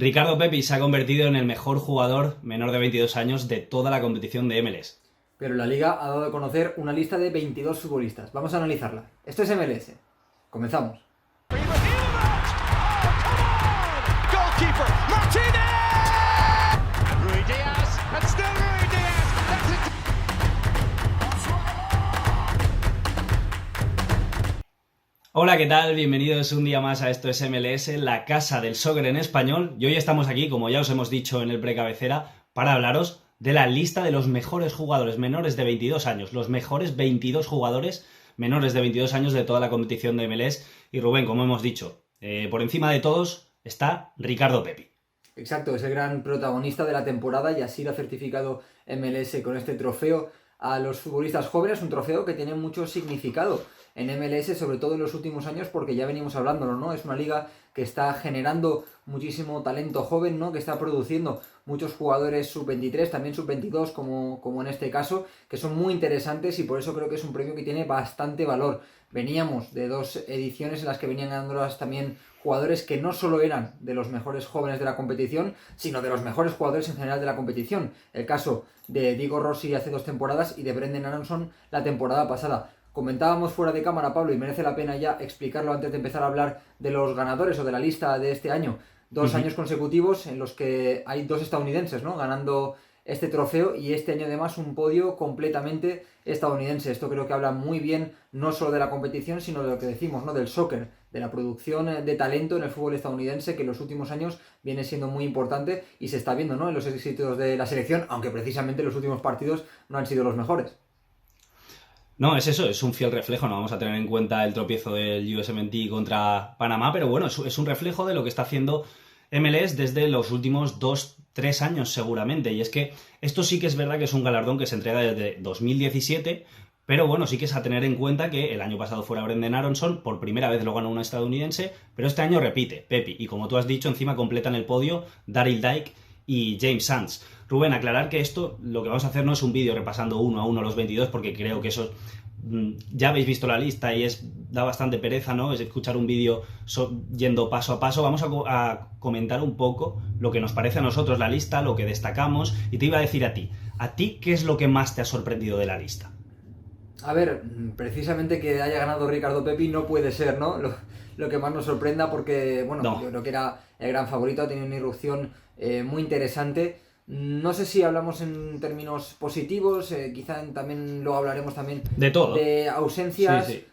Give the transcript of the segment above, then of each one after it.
Ricardo Pepi se ha convertido en el mejor jugador menor de 22 años de toda la competición de MLS. Pero la Liga ha dado a conocer una lista de 22 futbolistas. Vamos a analizarla. Esto es MLS. Comenzamos. Hola, ¿qué tal? Bienvenidos un día más a Esto es MLS, la casa del soccer en español. Y hoy estamos aquí, como ya os hemos dicho en el precabecera, para hablaros de la lista de los mejores jugadores menores de 22 años. Los mejores 22 jugadores menores de 22 años de toda la competición de MLS. Y Rubén, como hemos dicho, por encima de todos está Ricardo Pepi. Exacto, es el gran protagonista de la temporada y así lo ha certificado MLS con este trofeo a los futbolistas jóvenes, un trofeo que tiene mucho significado en MLS, sobre todo en los últimos años, porque ya venimos hablándolo, ¿no? Es una liga que está generando muchísimo talento joven, ¿no? Que está produciendo muchos jugadores sub-23, también sub-22, como en este caso, que son muy interesantes y por eso creo que es un premio que tiene bastante valor. Veníamos de dos ediciones en las que venían ganándolas también jugadores que no solo eran de los mejores jóvenes de la competición, sino de los mejores jugadores en general de la competición. El caso de Diego Rossi hace 2 temporadas y de Brenden Aaronson la temporada pasada. Comentábamos fuera de cámara, Pablo, y merece la pena ya explicarlo antes de empezar a hablar de los ganadores o de la lista de este año. 2 años consecutivos en los que hay 2 estadounidenses, ¿no?, ganando este trofeo, y este año además un podio completamente estadounidense. Esto creo que habla muy bien no solo de la competición, sino de lo que decimos, ¿no?, del soccer, de la producción de talento en el fútbol estadounidense, que en los últimos años viene siendo muy importante y se está viendo, ¿no?, en los éxitos de la selección, aunque precisamente los últimos partidos no han sido los mejores. No, es eso, es un fiel reflejo, no vamos a tener en cuenta el tropiezo del USMNT contra Panamá, pero bueno, es un reflejo de lo que está haciendo MLS desde los últimos 2-3 años seguramente, y es que esto sí que es verdad que es un galardón que se entrega desde 2017, pero bueno, sí que es a tener en cuenta que el año pasado fuera Brenden Aaronson, por primera vez lo ganó un estadounidense, pero este año repite Pepi, y como tú has dicho, encima completan el podio Daryl Dike y James Sands. Rubén, aclarar que esto, lo que vamos a hacer no es un vídeo repasando uno a uno los 22, porque creo que eso, ya habéis visto la lista y da bastante pereza, ¿no? Es escuchar un vídeo yendo paso a paso. Vamos a comentar un poco lo que nos parece a nosotros la lista, lo que destacamos, y te iba a decir a ti, ¿qué es lo que más te ha sorprendido de la lista? A ver, precisamente que haya ganado Ricardo Pepi no puede ser, ¿no?, lo que más nos sorprenda, porque, bueno, No. yo creo que era el gran favorito, ha tenido una irrupción muy interesante. No sé si hablamos en términos positivos, quizá también lo hablaremos también De todo. de ausencias. Sí.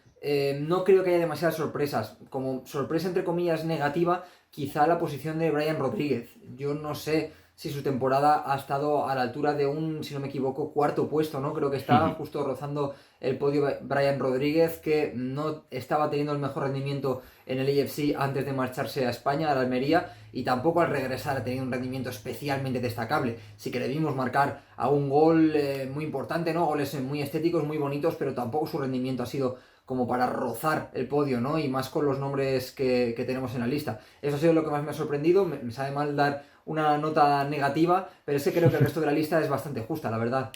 No creo que haya demasiadas sorpresas. Como sorpresa, entre comillas, negativa, quizá la posición de Brian Rodríguez. Yo no sé si su temporada ha estado a la altura de un, si no me equivoco, 4.º puesto, ¿no? Creo que está justo rozando el podio Brian Rodríguez, que no estaba teniendo el mejor rendimiento en el AFC antes de marcharse a España, a la Almería, y tampoco al regresar ha tenido un rendimiento especialmente destacable. Sí que le vimos marcar a un gol muy importante, ¿no? Goles muy estéticos, muy bonitos, pero tampoco su rendimiento ha sido como para rozar el podio, ¿no? Y más con los nombres que tenemos en la lista. Eso ha sido lo que más me ha sorprendido. Me sabe mal dar una nota negativa, pero es que creo que el resto de la lista es bastante justa, la verdad.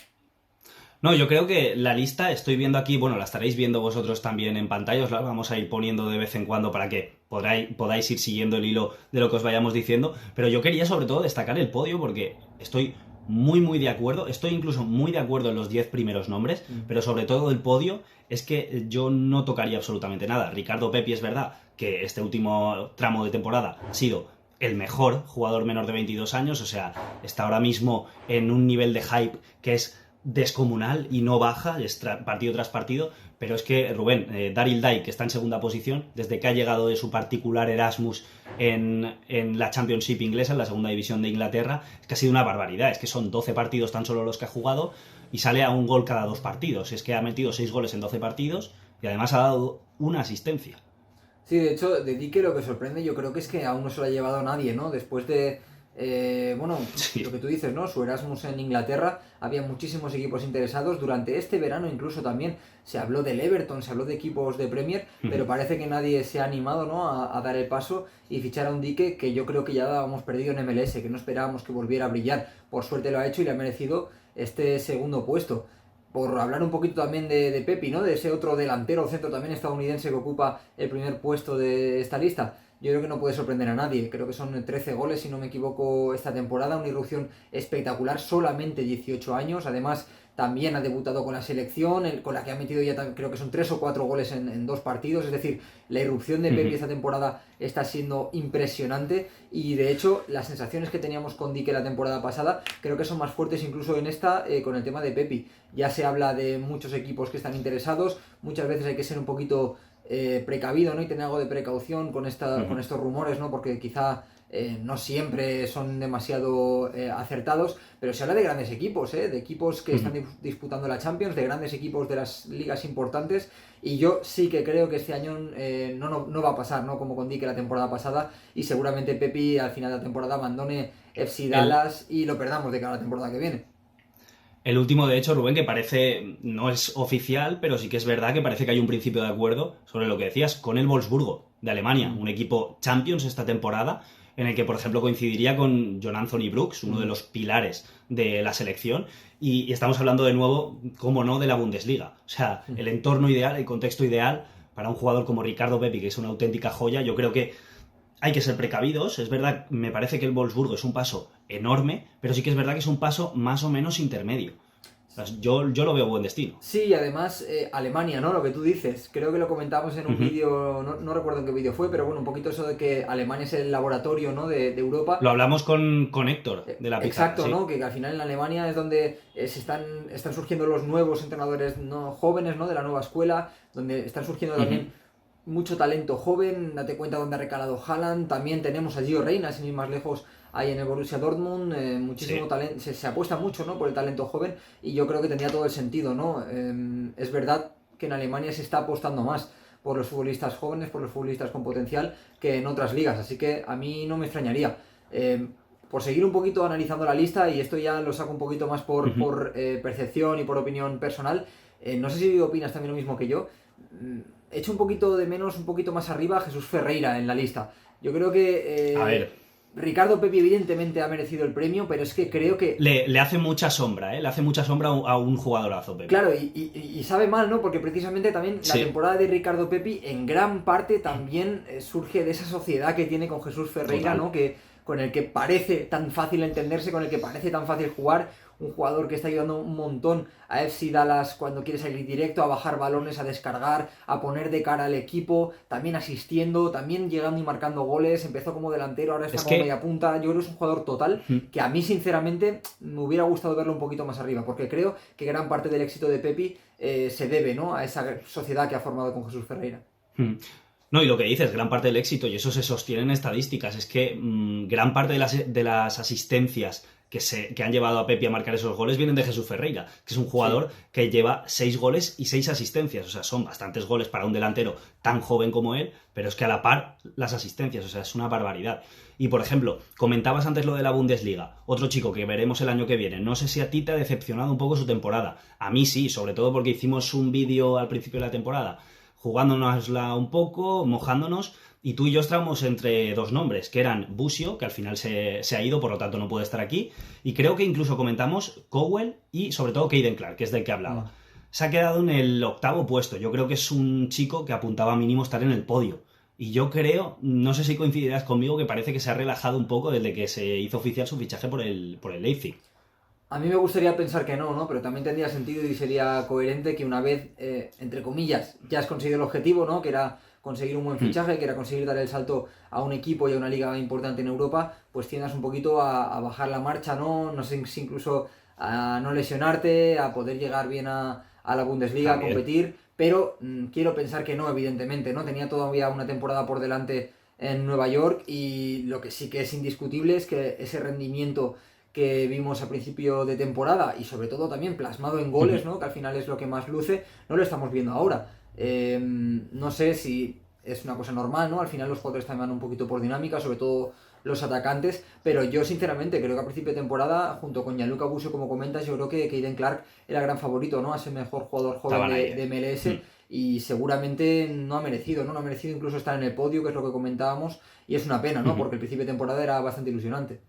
No, yo creo que la lista, estoy viendo aquí, bueno, la estaréis viendo vosotros también en pantalla, os la vamos a ir poniendo de vez en cuando para que podáis ir siguiendo el hilo de lo que os vayamos diciendo, pero yo quería sobre todo destacar el podio porque estoy muy de acuerdo, estoy incluso muy de acuerdo en los 10 primeros nombres, pero sobre todo el podio es que yo no tocaría absolutamente nada. Ricardo Pepi, es verdad que este último tramo de temporada ha sido el mejor jugador menor de 22 años, o sea, está ahora mismo en un nivel de hype que es descomunal y no baja, es partido tras partido, pero es que Rubén, Daryl Dike, que está en segunda posición, desde que ha llegado de su particular Erasmus en la Championship inglesa, en la segunda división de Inglaterra, es que ha sido una barbaridad, es que son 12 partidos tan solo los que ha jugado y sale a un gol cada 2 partidos, es que ha metido 6 goles en 12 partidos y además ha dado una asistencia. Sí, de hecho, de Dike lo que sorprende yo creo que es que aún no se lo ha llevado nadie, ¿no? Después de, Sí. lo que tú dices, ¿no? Su Erasmus en Inglaterra, había muchísimos equipos interesados. Durante este verano incluso también se habló del Everton, se habló de equipos de Premier, pero parece que nadie se ha animado, ¿no?, a dar el paso y fichar a un Dike que yo creo que ya dábamos perdido en MLS, que no esperábamos que volviera a brillar. Por suerte lo ha hecho y le ha merecido este segundo puesto. Por hablar un poquito también de Pepi, ¿no?, de ese otro delantero centro también estadounidense que ocupa el primer puesto de esta lista. yo creo que no puede sorprender a nadie. Creo que son 13 goles, si no me equivoco, esta temporada, una irrupción espectacular, solamente 18 años, además también ha debutado con la selección, con la que ha metido ya creo que son 3 o 4 goles en 2 partidos, es decir, la irrupción de Pepi esta temporada está siendo impresionante y de hecho las sensaciones que teníamos con Dique la temporada pasada creo que son más fuertes incluso en esta con el tema de Pepi. Ya se habla de muchos equipos que están interesados, muchas veces hay que ser un poquito precavido, ¿no? Y tener algo de precaución con estos rumores, ¿no? Porque quizá no siempre son demasiado acertados, pero se habla de grandes equipos, de equipos que están disputando la Champions, de grandes equipos de las ligas importantes, y yo sí que creo que este año no va a pasar, ¿no? Como con Dique la temporada pasada, y seguramente Pepi al final de la temporada abandone FC Dallas y lo perdamos de cara a la temporada que viene. El último, de hecho, Rubén, que parece, no es oficial, pero sí que es verdad que parece que hay un principio de acuerdo sobre lo que decías, con el Wolfsburgo de Alemania, un equipo Champions esta temporada, en el que, por ejemplo, coincidiría con John Anthony Brooks, uno de los pilares de la selección, y estamos hablando de nuevo, como no, de la Bundesliga. O sea, el entorno ideal, el contexto ideal para un jugador como Ricardo Pepi, que es una auténtica joya. Yo creo que hay que ser precavidos, es verdad, me parece que el Wolfsburgo es un paso enorme, pero sí que es verdad que es un paso más o menos intermedio. O sea, yo lo veo buen destino. Sí, y además Alemania, ¿no? Lo que tú dices, creo que lo comentamos en un vídeo, no recuerdo en qué vídeo fue, pero bueno, un poquito eso de que Alemania es el laboratorio, ¿no? de Europa. Lo hablamos con Héctor de la Pizarra. Exacto, ¿sí? ¿no? Que al final en Alemania es donde están surgiendo los nuevos entrenadores ¿no? jóvenes, ¿no? De la nueva escuela, donde están surgiendo también mucho talento joven. Date cuenta dónde ha recalado Haaland. También tenemos a Gio Reyna, sin ir más lejos, ahí en el Borussia Dortmund. Muchísimo talento, se apuesta mucho, ¿no? Por el talento joven y yo creo que tendría todo el sentido, ¿no? Es verdad que en Alemania se está apostando más por los futbolistas jóvenes, por los futbolistas con potencial, que en otras ligas, así que a mí no me extrañaría. Por seguir un poquito analizando la lista, y esto ya lo saco un poquito más por percepción y por opinión personal, no sé si opinas también lo mismo que yo, echo un poquito de menos, un poquito más arriba a Jesús Ferreira en la lista. Yo creo que a ver, Ricardo Pepi evidentemente ha merecido el premio, pero es que creo que... Le hace mucha sombra, ¿eh? Le hace mucha sombra a un jugadorazo, Pepi. Claro, y sabe mal, ¿no? Porque precisamente también la temporada de Ricardo Pepi en gran parte también surge de esa sociedad que tiene con Jesús Ferreira, ¿no? Con el que parece tan fácil entenderse, con el que parece tan fácil jugar, un jugador que está ayudando un montón a FC Dallas cuando quiere salir directo, a bajar balones, a descargar, a poner de cara al equipo, también asistiendo, también llegando y marcando goles, empezó como delantero, ahora está como media punta. Yo creo que es un jugador total que a mí sinceramente me hubiera gustado verlo un poquito más arriba, porque creo que gran parte del éxito de Pepi se debe, ¿no? A esa sociedad que ha formado con Jesús Ferreira. No, y lo que dices, gran parte del éxito, y eso se sostiene en estadísticas, es que gran parte de las asistencias que han llevado a Pepi a marcar esos goles vienen de Jesús Ferreira, que es un jugador que lleva 6 goles y 6 asistencias. O sea, son bastantes goles para un delantero tan joven como él, pero es que a la par las asistencias, o sea, es una barbaridad. Y, por ejemplo, comentabas antes lo de la Bundesliga, otro chico que veremos el año que viene. No sé si a ti te ha decepcionado un poco su temporada. A mí sí, sobre todo porque hicimos un vídeo al principio de la temporada jugándonosla un poco, mojándonos, y tú y yo estábamos entre dos nombres, que eran Busio, que al final se ha ido, por lo tanto no puede estar aquí, y creo que incluso comentamos Cowell y sobre todo Caden Clark, que es del que hablaba. Se ha quedado en el 8º puesto. Yo creo que es un chico que apuntaba mínimo estar en el podio. Y yo creo, no sé si coincidirás conmigo, que parece que se ha relajado un poco desde que se hizo oficial su fichaje por el Leipzig. A mí me gustaría pensar que no, pero también tendría sentido y sería coherente que una vez, entre comillas, ya has conseguido el objetivo, ¿no? Que era conseguir un buen fichaje, que era conseguir dar el salto a un equipo y a una liga importante en Europa, pues tiendas un poquito a bajar la marcha, ¿no? No sé si incluso a no lesionarte, a poder llegar bien a la Bundesliga, también a competir, pero quiero pensar que no, evidentemente, ¿no? Tenía todavía una temporada por delante en Nueva York y lo que sí que es indiscutible es que ese rendimiento que vimos a principio de temporada y sobre todo también plasmado en goles, ¿no? Que al final es lo que más luce, no lo estamos viendo ahora. No sé si es una cosa normal, ¿no? Al final los jugadores también van un poquito por dinámica, sobre todo los atacantes, pero yo sinceramente creo que a principio de temporada, junto con Gianluca Busio, como comentas, yo creo que Caden Clark era gran favorito, ¿no? A ser mejor jugador joven de MLS y seguramente no ha merecido incluso estar en el podio, que es lo que comentábamos, y es una pena, ¿no? Porque el principio de temporada era bastante ilusionante.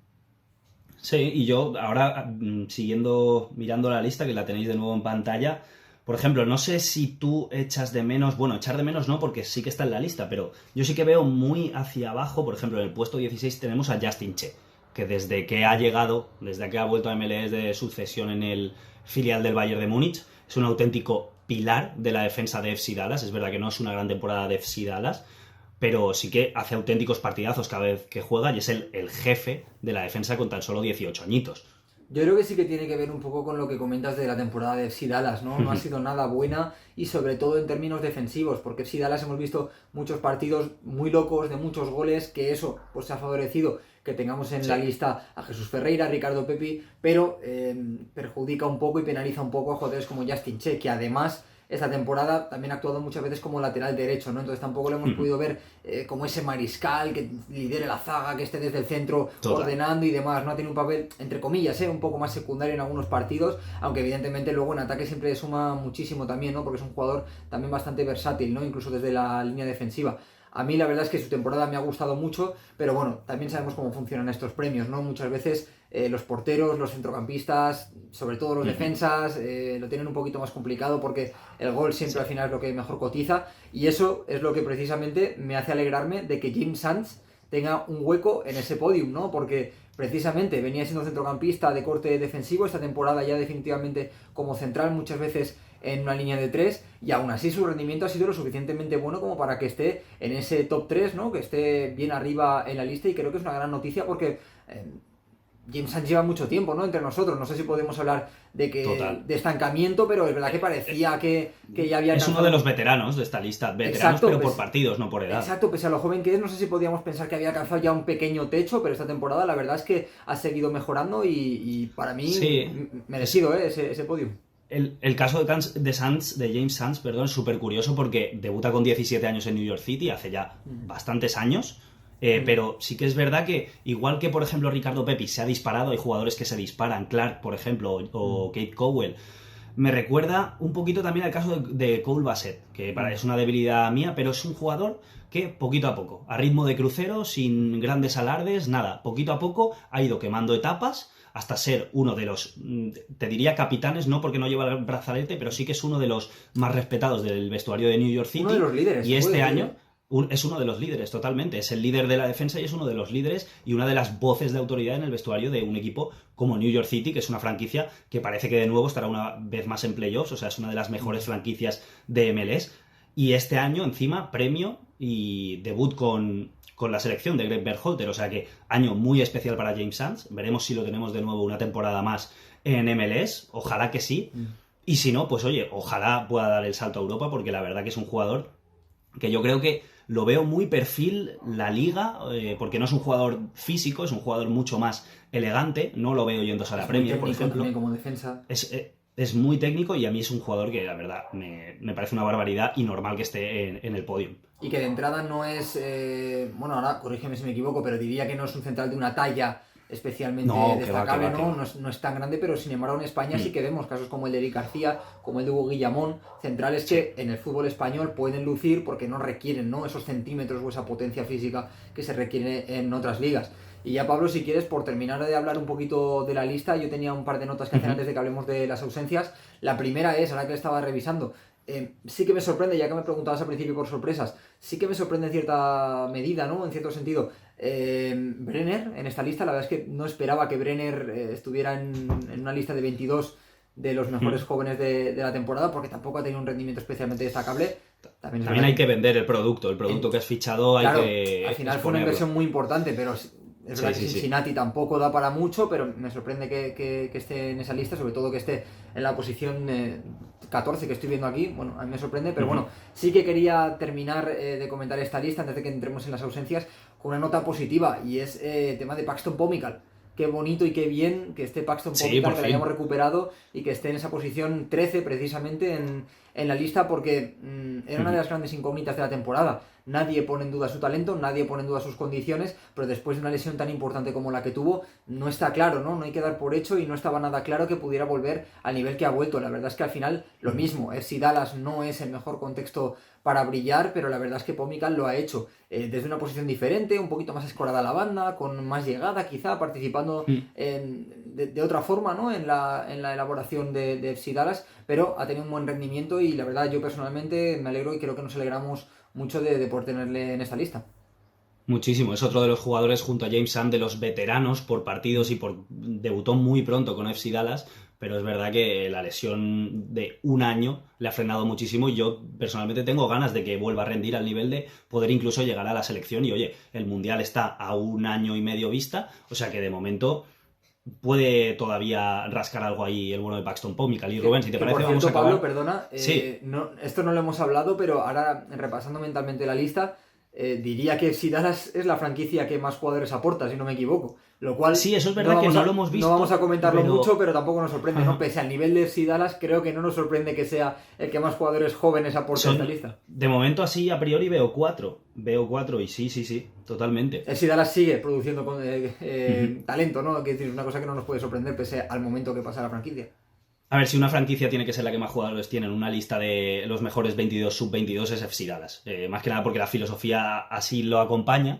Sí, y yo ahora, mirando la lista, que la tenéis de nuevo en pantalla, Por ejemplo, no sé si tú echas de menos, bueno, echar de menos no, porque sí que está en la lista, pero yo sí que veo muy hacia abajo, por ejemplo, en el puesto 16 tenemos a Justin Che, que desde que ha llegado, desde que ha vuelto a MLS de sucesión en el filial del Bayern de Múnich, es un auténtico pilar de la defensa de FC Dallas. Es verdad que no es una gran temporada de FC Dallas, pero sí que hace auténticos partidazos cada vez que juega y es el jefe de la defensa con tan solo 18 añitos. Yo creo que sí que tiene que ver un poco con lo que comentas de la temporada de FC Dallas, ¿no? No ha sido nada buena y sobre todo en términos defensivos, porque FC Dallas hemos visto muchos partidos muy locos, de muchos goles, que eso pues se ha favorecido que tengamos en la lista a Jesús Ferreira, a Ricardo Pepi, pero perjudica un poco y penaliza un poco a jugadores como Justin Che, que además esta temporada también ha actuado muchas veces como lateral derecho, ¿no? Entonces tampoco lo hemos podido ver como ese mariscal que lidere la zaga, que esté desde el centro ordenando y demás, ¿no? Ha tenido un papel, entre comillas, un poco más secundario en algunos partidos, aunque evidentemente luego en ataque siempre suma muchísimo también, ¿no? Porque es un jugador también bastante versátil, ¿no? Incluso desde la línea defensiva. A mí la verdad es que su temporada me ha gustado mucho, pero bueno, también sabemos cómo funcionan estos premios, ¿no? Muchas veces los porteros, los centrocampistas, sobre todo los defensas, lo tienen un poquito más complicado porque el gol siempre al final es lo que mejor cotiza y eso es lo que precisamente me hace alegrarme de que James Sands tenga un hueco en ese podium, ¿no? Porque precisamente venía siendo centrocampista de corte defensivo, esta temporada ya definitivamente como central muchas veces en una línea de 3 y aún así su rendimiento ha sido lo suficientemente bueno como para que esté en ese top 3, ¿no? Que esté bien arriba en la lista y creo que es una gran noticia porque James Sands lleva mucho tiempo, ¿no? Entre nosotros, no sé si podemos hablar de estancamiento, pero es verdad que parecía que ya había... Es uno de los veteranos de esta lista, veteranos. Exacto, pero por partidos, no por edad. Exacto, pese a lo joven que es, no sé si podíamos pensar que había alcanzado ya un pequeño techo, pero esta temporada la verdad es que ha seguido mejorando y para mí merecido ese podio. El caso de James Sands, perdón, es súper curioso porque debuta con 17 años en New York City, hace ya bastantes años, pero sí que es verdad que, igual que por ejemplo Ricardo Pepi se ha disparado, hay jugadores que se disparan, Clark por ejemplo, o Kate Cowell, me recuerda un poquito también al caso de Cole Bassett, que es una debilidad mía, pero es un jugador que poquito a poco, a ritmo de crucero, sin grandes alardes, nada, poquito a poco ha ido quemando etapas, hasta ser uno de los, te diría capitanes, no porque no lleva el brazalete, pero sí que es uno de los más respetados del vestuario de New York City. Uno de los líderes. Y este año es uno de los líderes, totalmente. Es el líder de la defensa y es uno de los líderes y una de las voces de autoridad en el vestuario de un equipo como New York City, que es una franquicia que parece que de nuevo estará una vez más en playoffs, o sea, es una de las mejores franquicias de MLS. Y este año, encima, premio y debut con la selección de Greg Berhalter, o sea que año muy especial para James Sands. Veremos si lo tenemos de nuevo una temporada más en MLS, ojalá que sí, y si no, pues oye, ojalá pueda dar el salto a Europa, porque la verdad que es un jugador que yo creo que lo veo muy perfil la liga, porque no es un jugador físico, es un jugador mucho más elegante, no lo veo yéndose a la Premier, por ejemplo. Como defensa. Es muy técnico y a mí es un jugador que la verdad me parece una barbaridad y normal que esté en el podio. Y que de entrada no es, bueno, ahora corrígeme si me equivoco, pero diría que no es un central de una talla especialmente destacable, no es tan grande, pero sin embargo en España sí que vemos casos como el de Eric García, como el de Hugo Guillamón, centrales que en el fútbol español pueden lucir porque no requieren, ¿no?, esos centímetros o esa potencia física que se requiere en otras ligas. Y ya, Pablo, si quieres, por terminar de hablar un poquito de la lista, yo tenía un par de notas que hacer antes de que hablemos de las ausencias. La primera es, ahora que estaba revisando, sí que me sorprende, ya que me preguntabas al principio por sorpresas, sí que me sorprende en cierta medida, ¿no?, en cierto sentido, Brenner en esta lista. La verdad es que no esperaba que Brenner estuviera en una lista de 22 de los mejores jóvenes de la temporada, porque tampoco ha tenido un rendimiento especialmente destacable. También hay que vender el producto que has fichado, claro, hay que al final fue una inversión muy importante, pero es verdad que Cincinnati tampoco da para mucho, pero me sorprende que esté en esa lista, sobre todo que esté en la posición 14 que estoy viendo aquí. Bueno, a mí me sorprende, pero bueno, sí que quería terminar de comentar esta lista antes de que entremos en las ausencias con una nota positiva, y es el tema de Paxton Pomykal. Qué bonito y qué bien que esté Paxton Pomykal, que lo hayamos recuperado y que esté en esa posición 13 precisamente en la lista, porque era una de las grandes incógnitas de la temporada. Nadie pone en duda su talento, nadie pone en duda sus condiciones, pero después de una lesión tan importante como la que tuvo, no está claro, ¿no? No hay que dar por hecho y no estaba nada claro que pudiera volver al nivel que ha vuelto. La verdad es que al final lo mismo, FC Dallas no es el mejor contexto para brillar, pero la verdad es que Pau Mikal lo ha hecho desde una posición diferente, un poquito más escorada a la banda, con más llegada quizá, participando de otra forma, ¿no? en la elaboración de FC Dallas, pero ha tenido un buen rendimiento y la verdad yo personalmente me alegro y creo que nos alegramos mucho de por tenerle en esta lista. Muchísimo, es otro de los jugadores junto a James Sam de los veteranos por partidos y debutó muy pronto con FC Dallas, pero es verdad que la lesión de un año le ha frenado muchísimo y yo personalmente tengo ganas de que vuelva a rendir al nivel de poder incluso llegar a la selección y oye, el Mundial está a 1 año y medio vista, o sea que de momento puede todavía rascar algo ahí el bueno de Paxton Pomykal. Y Rubén, si te parece, por vamos cierto, a acabar. Pablo, perdona, Sí, esto no lo hemos hablado, pero ahora repasando mentalmente la lista, diría que FC Dallas es la franquicia que más jugadores aporta, si no me equivoco. Lo cual sí, eso es verdad que no lo hemos visto. no vamos a comentarlo pero... mucho, pero tampoco nos sorprende, ¿no? Pese al nivel de FC Dallas, creo que no nos sorprende que sea el que más jugadores jóvenes aporta en esta lista. De momento así, a priori, veo cuatro. Veo cuatro y sí, totalmente. FC Dallas sigue produciendo talento, ¿no? Que es una cosa que no nos puede sorprender pese al momento que pasa la franquicia. A ver, si una franquicia tiene que ser la que más jugadores tiene en una lista de los mejores 22, sub-22 es FC Dallas. Más que nada porque la filosofía así lo acompaña.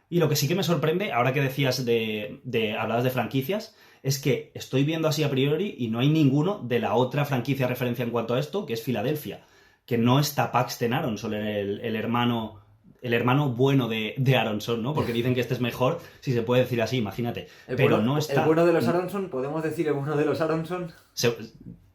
Y lo que sí que me sorprende, ahora que decías hablabas de franquicias, es que estoy viendo así a priori y no hay ninguno de la otra franquicia referencia en cuanto a esto, que es Filadelfia. Que no está Paxton Aronson, el hermano bueno de Aronson, ¿no? Porque dicen que este es mejor, si se puede decir así, imagínate. Pero no está... El bueno de los Aronson, ¿podemos decir el bueno de los Aronson?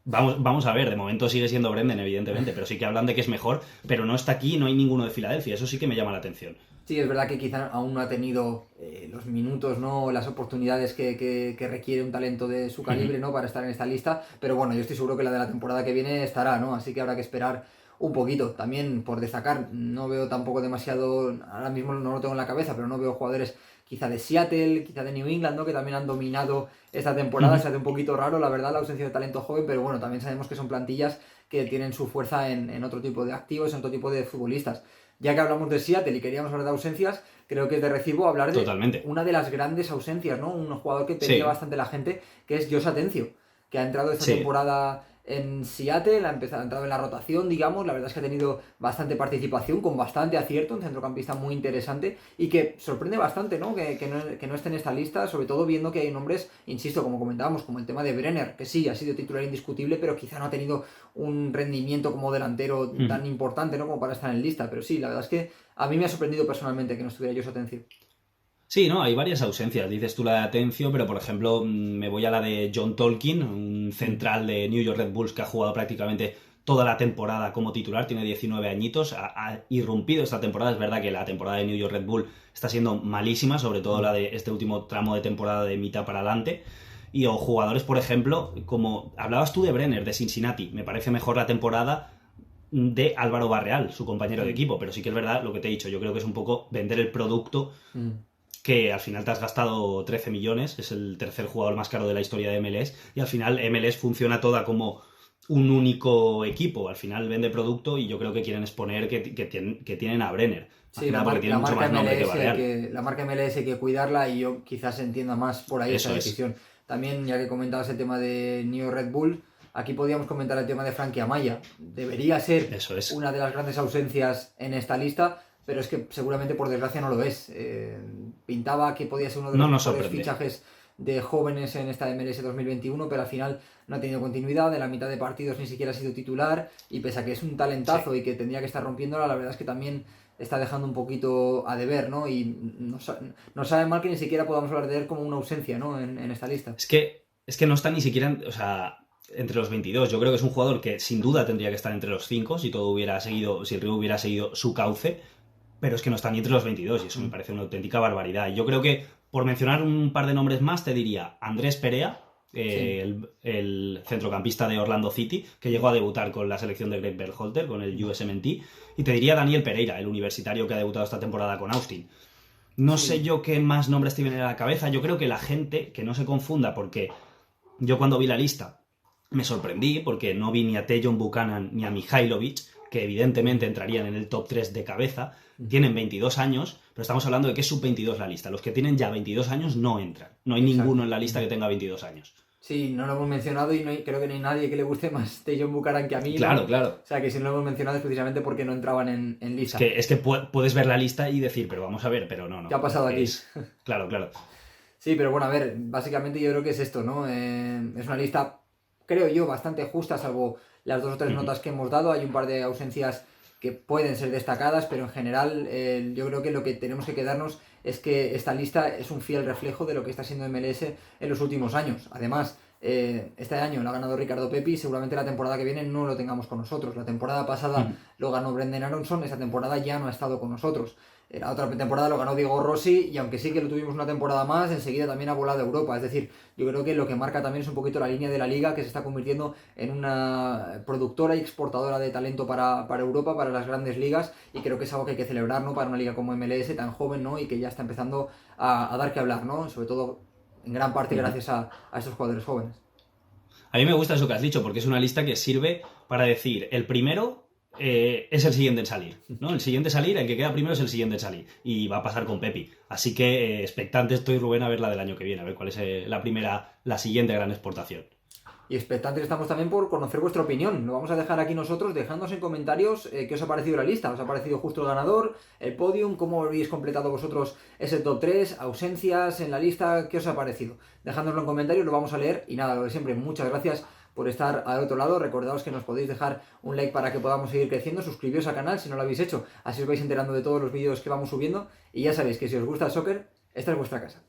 Vamos a ver, de momento sigue siendo Brendan, evidentemente, pero sí que hablan de que es mejor, pero no está aquí, no hay ninguno de Filadelfia, eso sí que me llama la atención. Sí, es verdad que quizá aún no ha tenido los minutos, ¿no? Las oportunidades que requiere un talento de su calibre, ¿no? Para estar en esta lista, pero bueno, yo estoy seguro que la de la temporada que viene estará, ¿no? Así que habrá que esperar un poquito. También, por destacar, no veo tampoco demasiado, ahora mismo no lo tengo en la cabeza, pero no veo jugadores quizá de Seattle, quizá de New England, ¿no? Que también han dominado esta temporada. Se hace un poquito raro, la verdad, la ausencia de talento joven, pero bueno, también sabemos que son plantillas que tienen su fuerza en otro tipo de activos, en otro tipo de futbolistas. Ya que hablamos de Seattle y queríamos hablar de ausencias, creo que es de recibo hablar de Totalmente. Una de las grandes ausencias, ¿no? Un jugador que pedía bastante la gente, que es Josh Atencio, que ha entrado esta temporada en Seattle, ha entrado en la rotación, digamos. La verdad es que ha tenido bastante participación, con bastante acierto, un centrocampista muy interesante y que sorprende bastante, ¿no? Que no esté en esta lista, sobre todo viendo que hay nombres, insisto, como comentábamos, como el tema de Brenner, que sí, ha sido titular indiscutible, pero quizá no ha tenido un rendimiento como delantero tan importante, ¿no? Como para estar en lista. Pero sí, la verdad es que a mí me ha sorprendido personalmente que no estuviera Josh Atencio. Sí, no, hay varias ausencias. Dices tú la de Atencio, pero por ejemplo me voy a la de John Tolkien, un central de New York Red Bulls que ha jugado prácticamente toda la temporada como titular, tiene 19 añitos, ha irrumpido esta temporada. Es verdad que la temporada de New York Red Bull está siendo malísima, sobre todo la de este último tramo de temporada de mitad para adelante. Y o jugadores, por ejemplo, como hablabas tú de Brenner, de Cincinnati, me parece mejor la temporada de Álvaro Barreal, su compañero de equipo, pero sí que es verdad lo que te he dicho, yo creo que es un poco vender el producto que al final te has gastado 13 millones, es el tercer jugador más caro de la historia de MLS, y al final MLS funciona toda como un único equipo, al final vende producto y yo creo que quieren exponer que tienen a Brenner. Sí, la marca MLS hay que cuidarla y yo quizás entienda más por ahí esa decisión. También, ya que comentabas el tema de New York Red Bull, aquí podríamos comentar el tema de Frankie Amaya. Debería ser una de las grandes ausencias en esta lista, pero es que seguramente por desgracia no lo es. Pintaba que podía ser uno de los mejores fichajes de jóvenes en esta MLS 2021, pero al final no ha tenido continuidad, de la mitad de partidos ni siquiera ha sido titular, y pese a que es un talentazo y que tendría que estar rompiéndola, la verdad es que también está dejando un poquito a deber, ¿no? Y nos sabe mal que ni siquiera podamos hablar de él como una ausencia, ¿no? En esta lista. Es que no está ni siquiera, o sea, entre los 22. Yo creo que es un jugador que sin duda tendría que estar entre los 5 si todo hubiera seguido, si el Río hubiera seguido su cauce, pero es que no está ni entre los 22 y eso me parece una auténtica barbaridad. Y yo creo que, por mencionar un par de nombres más, te diría Andrés Perea, el centrocampista de Orlando City, que llegó a debutar con la selección de Greg Berhalter, con el USMNT, y te diría Daniel Pereira, el universitario que ha debutado esta temporada con Austin. No sé yo qué más nombres te vienen a la cabeza. Yo creo que la gente, que no se confunda, porque yo cuando vi la lista me sorprendí, porque no vi ni a Tejon Buchanan ni a Mihailovic, que evidentemente entrarían en el top 3 de cabeza. Tienen 22 años, pero estamos hablando de que es sub-22 la lista. Los que tienen ya 22 años no entran. No hay ninguno en la lista que tenga 22 años. Sí, no lo hemos mencionado y creo que no hay nadie que le guste más Tejon Bucaram que a mí, ¿no? Claro, claro. O sea, que si no lo hemos mencionado es precisamente porque no entraban en lista. Es que puedes ver la lista y decir, pero vamos a ver, pero no. ¿Qué ha pasado aquí? Claro, claro. Sí, pero bueno, a ver, básicamente yo creo que es esto, ¿no? Es una lista, creo yo, bastante justa, salvo las 2 o 3 notas que hemos dado. Hay un par de ausencias que pueden ser destacadas, pero en general yo creo que lo que tenemos que quedarnos es que esta lista es un fiel reflejo de lo que está siendo MLS en los últimos años. Además, este año lo ha ganado Ricardo Pepi, seguramente la temporada que viene no lo tengamos con nosotros. La temporada pasada lo ganó Brendan Aronson, esta temporada ya no ha estado con nosotros. La otra temporada lo ganó Diego Rossi y aunque sí que lo tuvimos una temporada más, enseguida también ha volado a Europa. Es decir, yo creo que lo que marca también es un poquito la línea de la liga, que se está convirtiendo en una productora y exportadora de talento para Europa, para las grandes ligas, y creo que es algo que hay que celebrar, ¿no? Para una liga como MLS tan joven, ¿no? Y que ya está empezando a dar que hablar, ¿no? Sobre todo en gran parte gracias a estos jugadores jóvenes. A mí me gusta eso que has dicho, porque es una lista que sirve para decir, el primero es el siguiente en salir, ¿no? El siguiente en salir, el que queda primero es el siguiente en salir. Y va a pasar con Pepi. Así que expectante estoy, Rubén, a ver la del año que viene, a ver cuál es la siguiente gran exportación. Y expectantes estamos también por conocer vuestra opinión. Lo vamos a dejar aquí nosotros, dejándonos en comentarios qué os ha parecido la lista. ¿Os ha parecido justo el ganador, el podium? ¿Cómo habéis completado vosotros ese top 3? ¿Ausencias en la lista? ¿Qué os ha parecido? Dejádnoslo en comentarios, lo vamos a leer. Y nada, lo de siempre, muchas gracias por estar al otro lado. Recordaos que nos podéis dejar un like para que podamos seguir creciendo. Suscribíos al canal si no lo habéis hecho. Así os vais enterando de todos los vídeos que vamos subiendo. Y ya sabéis que si os gusta el soccer, esta es vuestra casa.